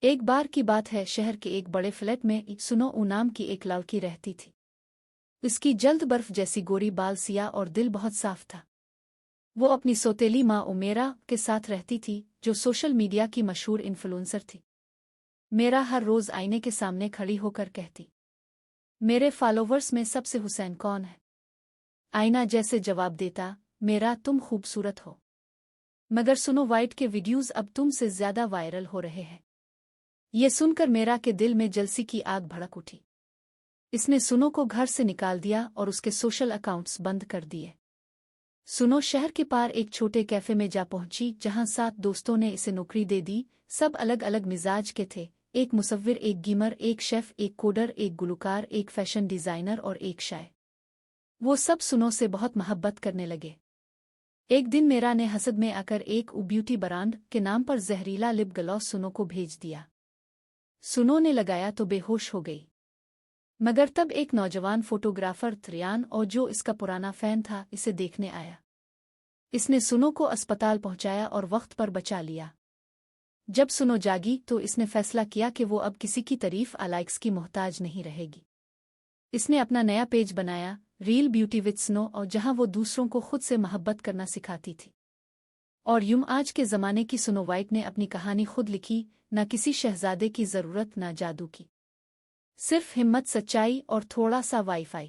ایک بار کی بات ہے، شہر کے ایک بڑے فلیٹ میں سنو نام کی ایک لڑکی رہتی تھی۔ اس کی جلد برف جیسی گوری، بال سیاہ اور دل بہت صاف تھا۔ وہ اپنی سوتیلی ماں امیرا کے ساتھ رہتی تھی، جو سوشل میڈیا کی مشہور انفلوئنسر تھی۔ میرا ہر روز آئینے کے سامنے کھڑی ہو کر کہتی، میرے فالوورز میں سب سے حسین کون ہے؟ آئینہ جیسے جواب دیتا، میرا تم خوبصورت ہو، مگر سنو وائٹ کے ویڈیوز اب تم سے زیادہ وائرل ہو رہے ہیں۔ یہ سن کر میرا کے دل میں جلسی کی آگ بھڑک اٹھی۔ اس نے سنو کو گھر سے نکال دیا اور اس کے سوشل اکاؤنٹس بند کر دیے۔ سنو شہر کے پار ایک چھوٹے کیفے میں جا پہنچی، جہاں 7 دوستوں نے اسے نوکری دے دی۔ سب الگ الگ مزاج کے تھے، ایک مصور، ایک گیمر، ایک شیف، ایک کوڈر، ایک گلوکار، ایک فیشن ڈیزائنر اور ایک شاعر۔ وہ سب سنو سے بہت محبت کرنے لگے۔ ایک دن میرا نے حسد میں آ کر ایک بیوٹی برانڈ کے نام پر زہریلا لپ گلوس سنو کو بھیج دیا۔ سنو نے لگایا تو بے ہوش ہو گئی، مگر تب ایک نوجوان فوٹوگرافر تریان، اور جو اس کا پرانا فین تھا، اسے دیکھنے آیا۔ اس نے سنو کو اسپتال پہنچایا اور وقت پر بچا لیا۔ جب سنو جاگی تو اس نے فیصلہ کیا کہ وہ اب کسی کی تعریف لائکس کی محتاج نہیں رہے گی۔ اس نے اپنا نیا پیج بنایا، ریل بیوٹی وتھ سنو، اور جہاں وہ دوسروں کو خود سے محبت کرنا سکھاتی تھی۔ اور آج کے زمانے کی سنو وائٹ نے اپنی کہانی خود لکھی، نہ کسی شہزادے کی ضرورت، نہ جادو کی، صرف ہمت، سچائی اور تھوڑا سا وائی فائی۔